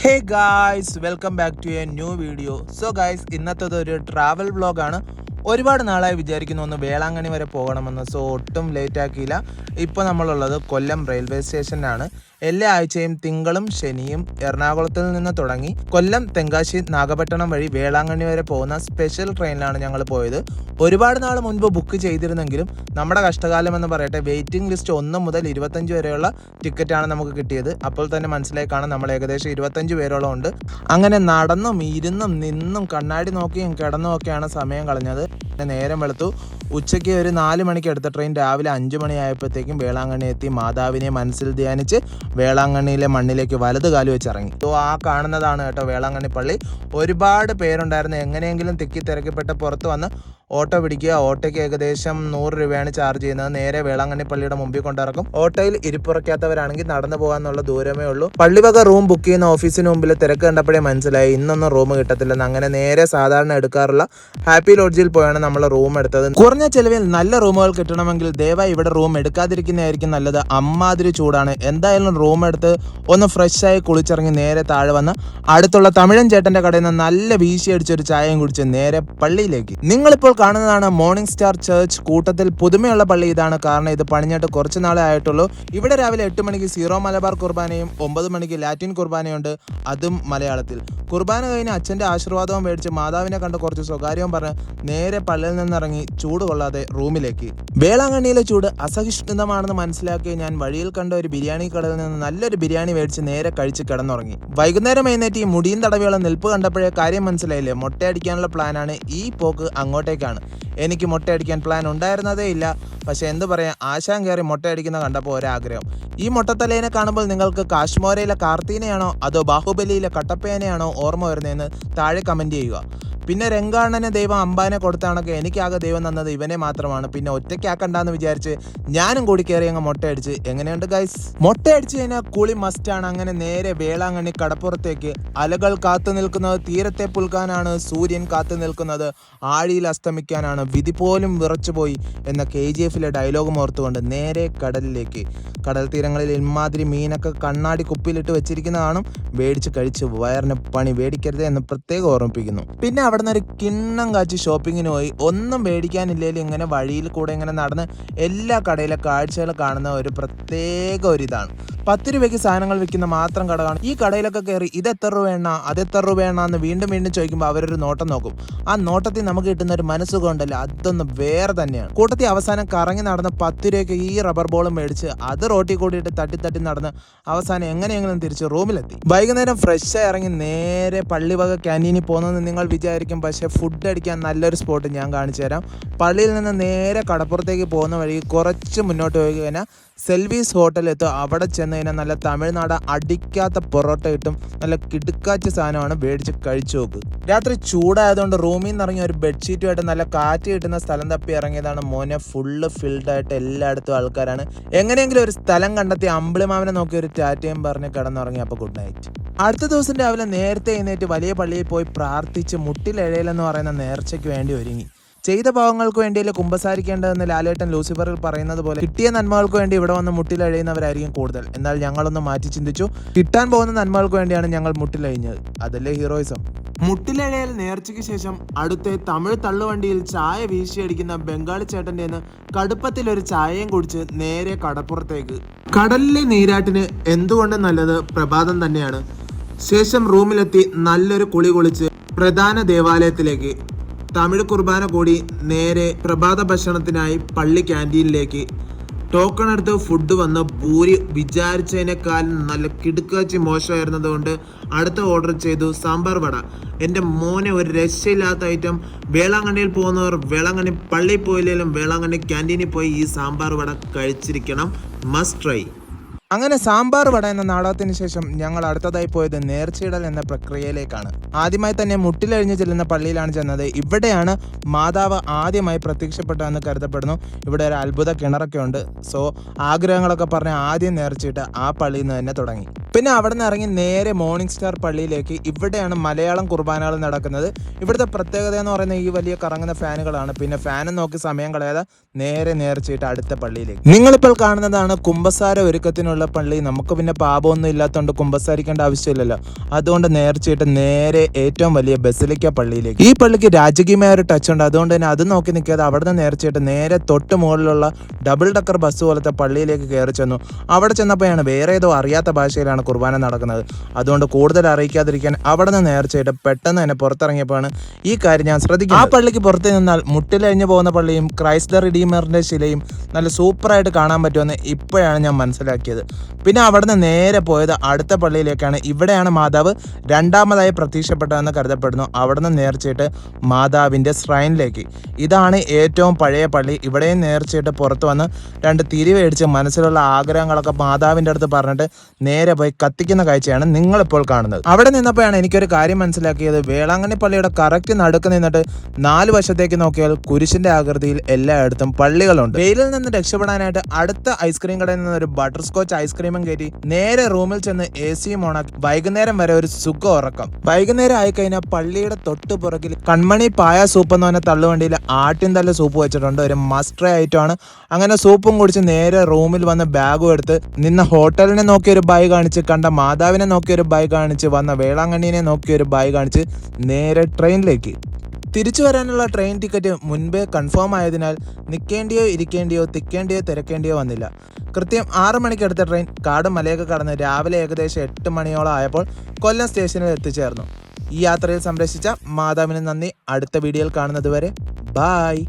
Hey guys, welcome back to a new video. So guys, ഇന്നത്തേത് ഒരു travel വ്ളോഗാണ്. ഒരുപാട് നാളായി വിചാരിക്കുന്നു ഒന്ന് വേളാങ്കണ്ണി വരെ പോകണമെന്ന്. സോ ഒട്ടും ലേറ്റ് ആക്കിയില്ല. ഇപ്പോൾ നമ്മളുള്ളത് കൊല്ലം റെയിൽവേ സ്റ്റേഷനിലാണ്. എല്ലാ ആഴ്ചയും തിങ്കളും ശനിയും എറണാകുളത്തിൽ നിന്ന് തുടങ്ങി കൊല്ലം, തെങ്കാശി, നാഗപട്ടണം വഴി വേളാങ്കണ്ണി വരെ പോകുന്ന സ്പെഷ്യൽ ട്രെയിനിലാണ് ഞങ്ങൾ പോയത്. ഒരുപാട് നാൾ മുൻപ് ബുക്ക് ചെയ്തിരുന്നെങ്കിലും നമ്മുടെ കഷ്ടകാലം എന്ന് പറയട്ടെ, വെയിറ്റിംഗ് ലിസ്റ്റ് 1 മുതൽ 25 വരെയുള്ള ടിക്കറ്റാണ് നമുക്ക് കിട്ടിയത്. അപ്പോൾ തന്നെ മനസ്സിലായി കാണാം, നമ്മൾ ഏകദേശം 25 പേരോളം ഉണ്ട്. അങ്ങനെ നടന്നും ഇരുന്നും നിന്നും കണ്ണാടി നോക്കിയും കിടന്നും ഒക്കെയാണ് സമയം കളഞ്ഞത്. നേരം വെളുത്തു. ഉച്ചയ്ക്ക് ഒരു 4 മണിക്ക് എടുത്ത ട്രെയിൻ രാവിലെ 5 മണിയായപ്പോഴത്തേക്കും വേളാങ്കണ്ണി എത്തി. മാതാവിനെ മനസ്സിൽ ധ്യാനിച്ച് വേളാങ്കണ്ണിയിലെ മണ്ണിലേക്ക് വലത് കാല് വെച്ച് ഇറങ്ങി. സോ ആ കാണുന്നതാണ് കേട്ടോ വേളാങ്കണ്ണി പള്ളി. ഒരുപാട് പേരുണ്ടായിരുന്നു. എങ്ങനെയെങ്കിലും തിക്കി തിരക്കിപ്പെട്ട് പുറത്ത് വന്ന് ഓട്ടോ പിടിക്കുക. ഓട്ടോയ്ക്ക് ഏകദേശം 100 രൂപയാണ് ചാർജ് ചെയ്യുന്നത്. നേരെ വേളാങ്കണ്ണി പള്ളിയുടെ മുമ്പിൽ കൊണ്ടിറക്കും. ഓട്ടോയിൽ ഇരിപ്പുറയ്ക്കാത്തവരാണെങ്കിൽ നടന്നു പോകാന്നുള്ള ദൂരമേ ഉള്ളൂ. പള്ളിവക റൂം ബുക്ക് ചെയ്യുന്ന ഓഫീസിന് മുമ്പിൽ തിരക്ക് കണ്ടപ്പോഴേ മനസ്സിലായി ഇന്നൊന്നും റൂം കിട്ടത്തില്ലെന്ന്. അങ്ങനെ നേരെ സാധാരണ എടുക്കാറുള്ള ഹാപ്പി ലോഡ്ജിൽ പോയാണ് നമ്മൾ റൂം എടുത്തത്. കുറഞ്ഞ ചെലവിൽ നല്ല റൂമുകൾ കിട്ടണമെങ്കിൽ ദയവായി ഇവിടെ റൂം എടുക്കാതിരിക്കുന്നതായിരിക്കും നല്ലത്. അമ്മാതിരി ചൂടാണ്. എന്തായാലും റൂം എടുത്ത് ഒന്ന് ഫ്രഷായി കുളിച്ചിറങ്ങി നേരെ താഴെ വന്ന് അടുത്തുള്ള തമിഴൻ ചേട്ടന്റെ കടയിൽ നിന്ന് നല്ല വീശി അടിച്ചൊരു ചായയും കുടിച്ച് നേരെ പള്ളിയിലേക്ക്. നിങ്ങളിപ്പോൾ കാണുന്നതാണ് മോർണിംഗ് സ്റ്റാർ ചർച്ച്. കൂട്ടത്തിൽ പുതുമയുള്ള പള്ളി ഇതാണ്. കാരണം ഇത് പണിഞ്ഞിട്ട് കുറച്ച് നാളെ ആയിട്ടുള്ളൂ. ഇവിടെ രാവിലെ 8 മണിക്ക് സീറോ മലബാർ കുർബാനയും 9 മണിക്ക് ലാറ്റിൻ കുർബാനയുണ്ട്, അതും മലയാളത്തിൽ. കുർബാന കഴിഞ്ഞ് അച്ഛൻ്റെ ആശീർവാദവും മേടിച്ച് മാതാവിനെ കണ്ട് കുറച്ച് സ്വകാര്യവും പറഞ്ഞ് നേരെ പള്ളിയിൽ നിന്നിറങ്ങി ചൂട് കൊള്ളാതെ റൂമിലേക്ക്. വേളാങ്കണ്ണിയിലെ ചൂട് അസഹിഷ്ണുതമാണെന്ന് മനസ്സിലാക്കി ഞാൻ വഴിയിൽ കണ്ട ഒരു ബിരിയാണി കടയിൽ നിന്ന് നല്ലൊരു ബിരിയാണി മേടിച്ച് നേരെ കഴിച്ച് കിടന്നുറങ്ങി. വൈകുന്നേരം എഴുന്നേറ്റ് ഈ മുടിയും തടവിയുള്ള നിൽപ്പ് കണ്ടപ്പോഴേ കാര്യം മനസ്സിലായില്ലേ, മുട്ടയടിക്കാനുള്ള പ്ലാനാണ്. ഈ പോക്ക് അങ്ങോട്ടേക്കാണ്. എനിക്ക് മുട്ടയടിക്കാൻ പ്ലാൻ ഉണ്ടായിരുന്നതേ ഇല്ല. പക്ഷെ എന്ത് പറയാം, ആശാൻ കയറി മുട്ടയടിക്കുന്ന കണ്ടപ്പോൾ ഒരാഗ്രഹം. ഈ മുട്ടത്തലേനെ കാണുമ്പോൾ നിങ്ങൾക്ക് കാശ്മോരയിലെ കാർത്തീനയാണോ അതോ ബാഹുബലിയിലെ കട്ടപ്പേനയാണോ ഓർമ്മ വരുന്നതെന്ന് താഴെ കമന്റ് ചെയ്യുക. പിന്നെ രംഗാണ്ണന് ദൈവം അമ്പാനെ കൊടുത്താണൊക്കെ എനിക്കാകെ ദൈവം തന്നത് ഇവനെ മാത്രമാണ്. പിന്നെ ഒറ്റയ്ക്കാക്കണ്ടെന്ന് വിചാരിച്ച് ഞാനും കൂടി കയറി അങ്ങ് മുട്ടയടിച്ച്. എങ്ങനെയുണ്ട് ഗൈസ്? മുട്ടയടിച്ച് കഴിഞ്ഞാൽ കുളി മസ്റ്റാണ്. അങ്ങനെ നേരെ വേളാങ്കണ്ണി കടപ്പുറത്തേക്ക്. അലകൾ കാത്തു നിൽക്കുന്നത് തീരത്തെ പുൽക്കാനാണ്, സൂര്യൻ കാത്തു നിൽക്കുന്നത് ആഴിയിൽ അസ്തമിക്കാനാണ്. വിധി പോലും വിറച്ചുപോയി എന്ന KGF-ലെ ഡയലോഗും ഓർത്തുകൊണ്ട് നേരെ കടലിലേക്ക്. കടൽ തീരങ്ങളിൽ ഇമാതിരി മീനൊക്കെ കണ്ണാടി കുപ്പിയിലിട്ട് വെച്ചിരിക്കുന്ന കാണും. മേടിച്ച് കഴിച്ച് വയറിന് പണി മേടിക്കരുത് എന്ന് പ്രത്യേകം ഓർമ്മിപ്പിക്കുന്നു. പിന്നെ അവിടെ നിന്ന് ഒരു കിണ്ണം കാച്ചി ഷോപ്പിങ്ങിന് പോയി. ഒന്നും മേടിക്കാനില്ലേലും ഇങ്ങനെ വഴിയിൽ കൂടെ ഇങ്ങനെ നടന്ന് എല്ലാ കടയിലെ കാഴ്ചകൾ കാണുന്ന ഒരു പ്രത്യേക ഒരിതാണ്. 10 രൂപയ്ക്ക് സാധനങ്ങൾ വിൽക്കുന്ന മാത്രം കട കാണും. ഈ കടയിലൊക്കെ കയറി ഇത് എത്ര രൂപ അത് എത്ര രൂപ എന്ന് വീണ്ടും വീണ്ടും ചോദിക്കുമ്പോൾ അവരൊരു നോട്ടം നോക്കും. ആ നോട്ടത്തിൽ നമുക്ക് കിട്ടുന്ന ഒരു മനസ്സുഖം ഉണ്ടല്ലോ, അതൊന്ന് വേറെ തന്നെയാണ്. കൂട്ടത്തിൽ അവസാനം കറങ്ങി നടന്ന് 10 രൂപയ്ക്ക് ഈ റബ്ബർ ബോളും മേടിച്ച് അത് റോട്ടിൽ കൂടിയിട്ട് തട്ടി നടന്ന് അവസാനം എങ്ങനെയെങ്കിലും തിരിച്ച് റൂമിലെത്തി. വൈകുന്നേരം ഫ്രഷായി ഇറങ്ങി നേരെ പള്ളിവക ക്യാൻറ്റീനിൽ പോകുന്നത് നിങ്ങൾ വിചാരിക്കും. പക്ഷേ ഫുഡ് അടിക്കാൻ നല്ലൊരു സ്പോട്ട് ഞാൻ കാണിച്ചു തരാം. പള്ളിയിൽ നിന്ന് നേരെ കടപ്പുറത്തേക്ക് പോകുന്ന വഴി കുറച്ച് മുന്നോട്ട് പോയി കഴിഞ്ഞാൽ സെൽവീസ് ഹോട്ടലെത്തും. അവിടെ ചെന്ന് കഴിഞ്ഞാൽ നല്ല തമിഴ്നാട് അടിക്കാത്ത പൊറോട്ട കിട്ടും. നല്ല കിടുക്കാച്ച സാധനമാണ്. മേടിച്ച് കഴിച്ചു നോക്ക്. രാത്രി ചൂടായതുകൊണ്ട് റൂമിൽ നിന്ന് ഇറങ്ങിയ ഒരു ബെഡ്ഷീറ്റുമായിട്ട് നല്ല കാറ്റ് കിട്ടുന്ന സ്ഥലം തപ്പി ഇറങ്ങിയതാണ്. മോനെ ഫുള്ള് ഫിൽഡായിട്ട് എല്ലായിടത്തും ആൾക്കാരാണ്. എങ്ങനെയെങ്കിലും ഒരു സ്ഥലം കണ്ടെത്തി അമ്പിളിമാമനെ നോക്കി ഒരു ടാറ്റയും പറഞ്ഞ് കിടന്നുറങ്ങി. അപ്പോൾ ഗുഡ് നൈറ്റ്. അടുത്ത ദിവസം രാവിലെ നേരത്തെ എഴുന്നേറ്റ് വലിയ പള്ളിയിൽ പോയി പ്രാർത്ഥിച്ച് മുട്ടിലെഴയിലെന്ന് പറയുന്ന നേർച്ചയ്ക്ക് വേണ്ടി ഒരുങ്ങി. ചെയ്ത പാവങ്ങൾക്ക് വേണ്ടിയല്ലേ കുമ്പസാരിക്കേണ്ടതെന്ന് ലാലേട്ടൻ ലൂസിഫറിൽ പറയുന്നത് പോലെ കിട്ടിയ നന്മകൾക്ക് വേണ്ടി ഇവിടെ വന്ന് മുട്ടിലഴിയുന്നവരായിരിക്കും കൂടുതൽ. എന്നാൽ ഞങ്ങളൊന്ന് മാറ്റി ചിന്തിച്ചു. കിട്ടാൻ പോകുന്ന നന്മകൾക്ക് വേണ്ടിയാണ് ഞങ്ങൾ മുട്ടിലഴിഞ്ഞത്. അതല്ലേ ഹീറോയിസം. മുട്ടിലഴയൽ നേർച്ചയ്ക്ക് ശേഷം അടുത്ത തമിഴ് തള്ളുവണ്ടിയിൽ ചായ വീശിയടിക്കുന്ന ബംഗാളി ചേട്ടൻ്റെ കടുപ്പത്തിലൊരു ചായയും കുടിച്ച് നേരെ കടപ്പുറത്തേക്ക്. കടലിലെ നീരാട്ടിന് എന്തുകൊണ്ടും നല്ലത് പ്രഭാതം തന്നെയാണ്. ശേഷം റൂമിലെത്തി നല്ലൊരു കുളി കുളിച്ച് പ്രധാന ദേവാലയത്തിലേക്ക്. തമിഴ് കുർബാന കൂടി നേരെ പ്രഭാത ഭക്ഷണത്തിനായി പള്ളി ക്യാൻറ്റീനിലേക്ക്. ടോക്കൺ എടുത്ത് ഫുഡ് വന്ന് പൂരി വിചാരിച്ചതിനേക്കാൾ നല്ല കിടുക്കാച്ചി മോശമായിരുന്നത് കൊണ്ട് അടുത്ത ഓർഡർ ചെയ്തു സാമ്പാർ വട. എൻ്റെ മോനെ ഒരു രക്ഷയില്ലാത്ത ഐറ്റം. വേളാങ്കണ്ണിയിൽ പോകുന്നവർ വേളാങ്കണ്ണി പള്ളിയിൽ പോയില്ലെങ്കിലും വേളാങ്കണ്ണി ക്യാൻറ്റീനിൽ പോയി ഈ സാമ്പാർ വട കഴിച്ചിരിക്കണം. Must try. അങ്ങനെ സാമ്പാർ വട എന്ന നാടകത്തിന് ശേഷം ഞങ്ങൾ അടുത്തതായി പോയത് നേർച്ചയിടൽ എന്ന പ്രക്രിയയിലേക്കാണ്. ആദ്യമായി തന്നെ മുട്ടിലഴിഞ്ഞ് ചെല്ലുന്ന പള്ളിയിലാണ് ചെന്നത്. ഇവിടെയാണ് മാതാവ് ആദ്യമായി പ്രത്യക്ഷപ്പെട്ടതെന്ന് കരുതപ്പെടുന്നു. ഇവിടെ ഒരു അത്ഭുത കിണറൊക്കെ ഉണ്ട്. സോ ആഗ്രഹങ്ങളൊക്കെ പറഞ്ഞ് ആദ്യം നേർച്ചയിട്ട് ആ പള്ളിയിൽ നിന്ന് തന്നെ തുടങ്ങി. പിന്നെ അവിടെ നിന്ന് ഇറങ്ങി നേരെ മോർണിംഗ് സ്റ്റാർ പള്ളിയിലേക്ക്. ഇവിടെയാണ് മലയാളം കുർബാനകൾ നടക്കുന്നത്. ഇവിടുത്തെ പ്രത്യേകത എന്ന് പറയുന്നത് ഈ വലിയ കറങ്ങുന്ന ഫാനുകളാണ്. പിന്നെ ഫാനും നോക്കി സമയം കളയാതെ നേരെ നേർച്ചയിട്ട് അടുത്ത പള്ളിയിലേക്ക്. നിങ്ങളിപ്പോൾ കാണുന്നതാണ് കുമ്പസാര ഒരുക്കത്തിനുള്ള പള്ളി. നമുക്ക് പിന്നെ പാപമൊന്നും ഇല്ലാത്തതുകൊണ്ട് കുമ്പസാരിക്കേണ്ട ആവശ്യമില്ലല്ലോ. അതുകൊണ്ട് നേർച്ചയിട്ട് നേരെ ഏറ്റവും വലിയ ബസിലിക്ക പള്ളിയിലേക്ക്. ഈ പള്ളിക്ക് രാജകീയമായ ഒരു ടച്ച് ഉണ്ട്. അതുകൊണ്ട് തന്നെ അത് നോക്കി നിൽക്കാതെ അവിടെ നിന്ന് നേർച്ചയിട്ട് നേരെ തൊട്ട് മുകളിലുള്ള ഡബിൾ ഡക്കർ ബസ് പോലത്തെ പള്ളിയിലേക്ക് കയറി ചെന്നു. അവിടെ ചെന്നപ്പോഴാണ് വേറെ ഏതോ അറിയാത്ത ഭാഷയിലാണ് കുർബാന നടക്കുന്നത്. അതുകൊണ്ട് കൂടുതൽ അറിയിക്കാതിരിക്കാൻ അവിടെ നിന്ന് നേർച്ചയിട്ട് പെട്ടെന്ന് തന്നെ പുറത്തിറങ്ങിയപ്പോഴാണ് ഈ കാര്യം ഞാൻ ശ്രദ്ധിക്കുന്നത്. ആ പള്ളിക്ക് പുറത്ത് നിന്നാൽ മുട്ടിലഴിഞ്ഞു പോകുന്ന പള്ളിയും ക്രൈസ്റ്റ് റിഡീമറിന്റെ ശിലയും നല്ല സൂപ്പറായിട്ട് കാണാൻ പറ്റുമെന്ന് ഇപ്പോഴാണ് ഞാൻ മനസ്സിലാക്കിയത്. പിന്നെ അവിടെ നിന്ന് നേരെ പോയത് അടുത്ത പള്ളിയിലേക്കാണ്. ഇവിടെയാണ് മാതാവ് രണ്ടാമതായി പ്രത്യക്ഷപ്പെട്ടതെന്ന് കരുതപ്പെടുന്നു. അവിടെ നിന്ന് നേർച്ചയിട്ട് മാതാവിൻ്റെ ശ്രൈനിലേക്ക്. ഇതാണ് ഏറ്റവും പഴയ പള്ളി. ഇവിടെയും നേർച്ചയിട്ട് പുറത്ത് വന്ന് 2 തിരി മേടിച്ച് മനസ്സിലുള്ള ആഗ്രഹങ്ങളൊക്കെ മാതാവിൻ്റെ അടുത്ത് പറഞ്ഞിട്ട് നേരെ പോയി കത്തിക്കുന്ന കാഴ്ചയാണ് നിങ്ങളിപ്പോൾ കാണുന്നത്. അവിടെ നിന്നപ്പോഴാണ് എനിക്കൊരു കാര്യം മനസ്സിലാക്കിയത്. വേളാങ്കണ്ണി പള്ളിയുടെ കറക്റ്റ് നടുക്ക് നിന്നിട്ട് 4 വശത്തേക്ക് നോക്കിയാൽ കുരിശിന്റെ ആകൃതിയിൽ എല്ലായിടത്തും പള്ളികളുണ്ട്. വെയിലിൽ നിന്ന് രക്ഷപ്പെടാനായിട്ട് അടുത്ത ഐസ്ക്രീം കടയിൽ നിന്ന് ഒരു ബട്ടർ സ്കോച്ച് ഐസ്ക്രീമും കയറ്റി നേരെ റൂമിൽ ചെന്ന് AC ഓണാക്കി വൈകുന്നേരം വരെ ഒരു സുഖ ഉറക്കം. വൈകുന്നേരം ആയിക്കഴിഞ്ഞാൽ പള്ളിയുടെ തൊട്ട് പുറകിൽ കൺമണി പായ സൂപ്പ് എന്ന് പറഞ്ഞ തള്ളുവണ്ടിയിൽ ആട്ടിൻതല്ല സൂപ്പ് വെച്ചിട്ടുണ്ട്. ഒരു മസ്റ്റ് ഐറ്റം ആണ്. അങ്ങനെ സൂപ്പും കുടിച്ച് നേരെ റൂമിൽ വന്ന് ബാഗും എടുത്ത് നിന്ന ഹോട്ടലിനെ നോക്കി ഒരു ബൈ കാണിച്ച്, കണ്ട മാതാവിനെ നോക്കി ഒരു ബൈ കാണിച്ച്, വന്ന വേളാങ്കണ്ണിനെ നോക്കി ഒരു ബൈ കാണിച്ച് നേരെ ട്രെയിനിലേക്ക്. തിരിച്ചു വരാനുള്ള ട്രെയിൻ ടിക്കറ്റ് മുൻപേ കൺഫേം ആയതിനാൽ നിൽക്കേണ്ടിയോ ഇരിക്കേണ്ടിയോ തിക്കേണ്ടിയോ തിരക്കേണ്ടിയോ വന്നില്ല. കൃത്യം 6 മണിക്ക് എടുത്ത ട്രെയിൻ കാടും മലയൊക്കെ കടന്ന് രാവിലെ ഏകദേശം 8 മണിയോളം ആയപ്പോൾ കൊല്ലം സ്റ്റേഷനിൽ എത്തിച്ചേർന്നു. ഈ യാത്രയിൽ സംരക്ഷിച്ച മാതാവിന് നന്ദി. അടുത്ത വീഡിയോയിൽ കാണുന്നത് വരെ ബായ്.